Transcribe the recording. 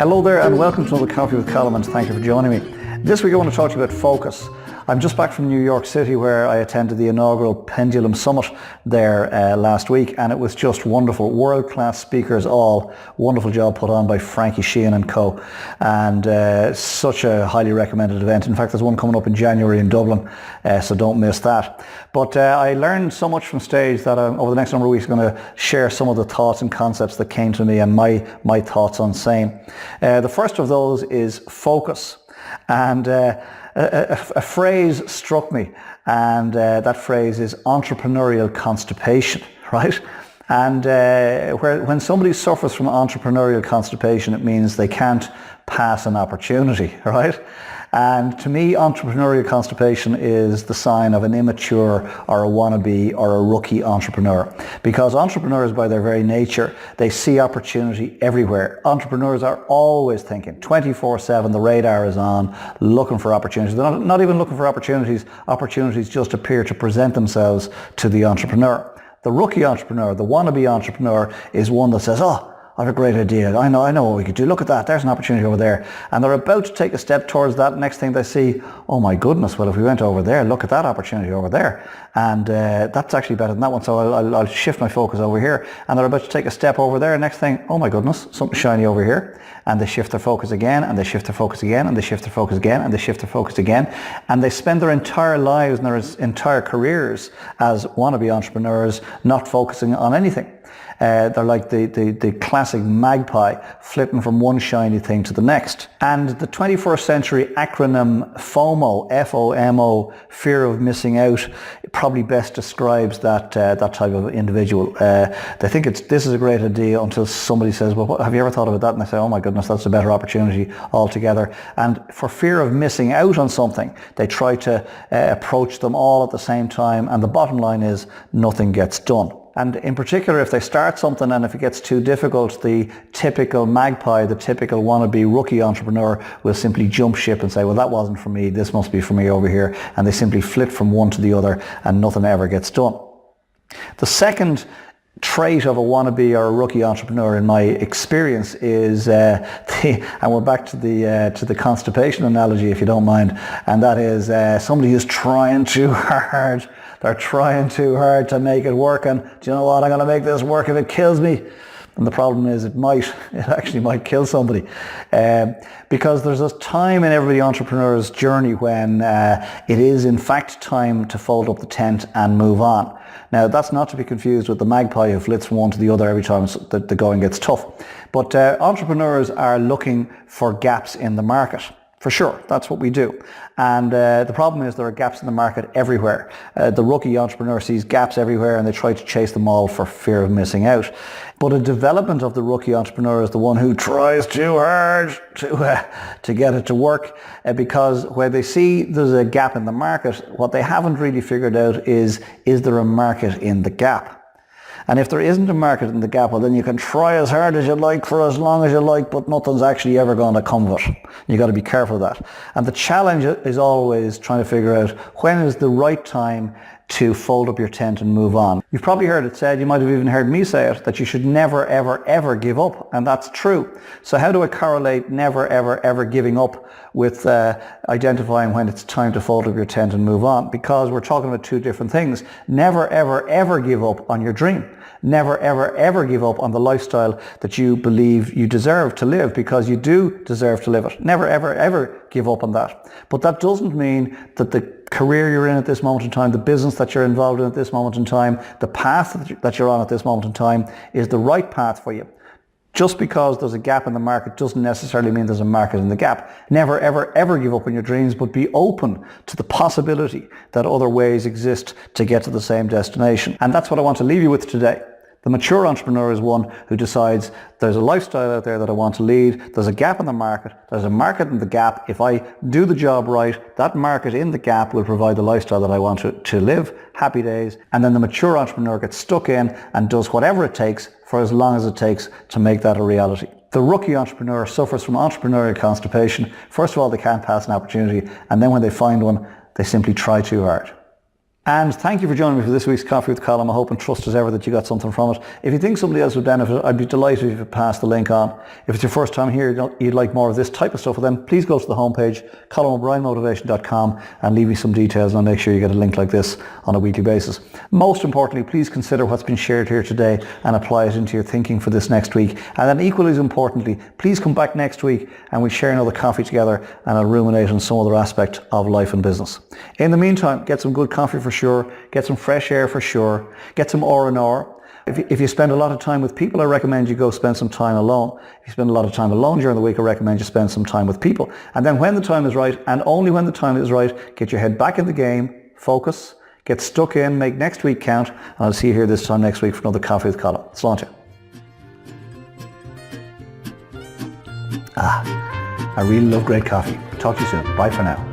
Hello there and welcome to another Coffee with Colm, and thank you for joining me. This week I want to talk to you about focus. I'm just back from New York City where I attended the inaugural Pendulum Summit there last week, and it was just wonderful. World-class speakers all. Wonderful job put on by Frankie Sheehan and co. And such a highly recommended event. In fact, there's one coming up in January in Dublin, so don't miss that. But I learned so much from stage that over the next number of weeks I'm going to share some of the thoughts and concepts that came to me and my thoughts on same. The first of those is focus. And a phrase struck me, and that phrase is entrepreneurial constipation, right? And when somebody suffers from entrepreneurial constipation, it means they can't pass an opportunity, right? And to me, entrepreneurial constipation is the sign of an immature or a wannabe or a rookie entrepreneur. Because entrepreneurs, by their very nature, they see opportunity everywhere. Entrepreneurs are always thinking, 24/7, the radar is on, looking for opportunities. They're not even looking for opportunities. Opportunities just appear to present themselves to the entrepreneur. The rookie entrepreneur, the wannabe entrepreneur, is one that says, oh, I have a great idea. I know what we could do. Look at that. There's an opportunity over there. And they're about to take a step towards that. Next thing they see, oh my goodness, well, if we went over there, look at that opportunity over there. And that's actually better than that one. So I'll shift my focus over here. And they're about to take a step over there. Next thing, oh my goodness, something shiny over here. And they shift their focus again, and they shift their focus again, and they shift their focus again, and they shift their focus again. And they spend their entire lives and their entire careers as wannabe entrepreneurs not focusing on anything. They're like the classic magpie flipping from one shiny thing to the next. And the 21st century acronym FOMO, F-O-M-O, fear of missing out, probably best describes that type of individual. They think this is a great idea until somebody says, well, have you ever thought about that? And they say, oh my goodness, that's a better opportunity altogether. And for fear of missing out on something, they try to approach them all at the same time. And the bottom line is nothing gets done. And in particular, if they start something and if it gets too difficult, the typical magpie, the typical wannabe rookie entrepreneur will simply jump ship and say, well, that wasn't for me. This must be for me over here. And they simply flit from one to the other and nothing ever gets done. The second trait of a wannabe or a rookie entrepreneur in my experience is and we're back to the constipation analogy, if you don't mind, and that is somebody who's trying too hard. They're trying too hard to make it work, and do you know what, I'm going to make this work if it kills me. And the problem is it actually might kill somebody, because there's a time in every entrepreneur's journey when it is in fact time to fold up the tent and move on. Now, that's not to be confused with the magpie who flits from one to the other every time the going gets tough. But entrepreneurs are looking for gaps in the market. For sure, that's what we do. And the problem is there are gaps in the market everywhere. The rookie entrepreneur sees gaps everywhere and they try to chase them all for fear of missing out. But a development of the rookie entrepreneur is the one who tries too hard to get it to work, because when they see there's a gap in the market, what they haven't really figured out is there a market in the gap? And if there isn't a market in the gap, well, then you can try as hard as you like for as long as you like, but nothing's actually ever going to come of it. You've got to be careful of that. And the challenge is always trying to figure out when is the right time to fold up your tent and move on. You've probably heard it said, you might have even heard me say it, that you should never, ever, ever give up. And that's true. So how do I correlate never, ever, ever giving up with identifying when it's time to fold up your tent and move on? Because we're talking about two different things. Never, ever, ever give up on your dream. Never, ever, ever give up on the lifestyle that you believe you deserve to live, because you do deserve to live it. Never, ever, ever give up on that. But that doesn't mean that the career you're in at this moment in time, the business that you're involved in at this moment in time, the path that you're on at this moment in time is the right path for you. Just because there's a gap in the market doesn't necessarily mean there's a market in the gap. Never, ever, ever give up on your dreams, but be open to the possibility that other ways exist to get to the same destination. And that's what I want to leave you with today. The mature entrepreneur is one who decides there's a lifestyle out there that I want to lead. There's a gap in the market. There's a market in the gap. If I do the job right, that market in the gap will provide the lifestyle that I want to live. Happy days. And then the mature entrepreneur gets stuck in and does whatever it takes for as long as it takes to make that a reality. The rookie entrepreneur suffers from entrepreneurial constipation. First of all, they can't pass an opportunity. And then when they find one, they simply try too hard. And thank you for joining me for this week's Coffee with Colm. I hope and trust as ever that you got something from it. If you think somebody else would benefit, I'd be delighted if you pass the link on. If it's your first time here, you'd like more of this type of stuff, then please go to the homepage, ColmO'BrienMotivation.com, and leave me some details, and I'll make sure you get a link like this on a weekly basis. Most importantly, please consider what's been shared here today and apply it into your thinking for this next week. And then equally as importantly, please come back next week and we share another coffee together and I'll ruminate on some other aspect of life and business. In the meantime, get some good coffee for sure, get some fresh air for sure, get some R&R. If you spend a lot of time with people, I recommend you go spend some time alone. If you spend a lot of time alone during the week, I recommend you spend some time with people. And then when the time is right, and only when the time is right, get your head back in the game, focus, get stuck in, make next week count, and I'll see you here this time next week for another Coffee with Colm. Sláinte. I really love great coffee. Talk to you soon. Bye for now.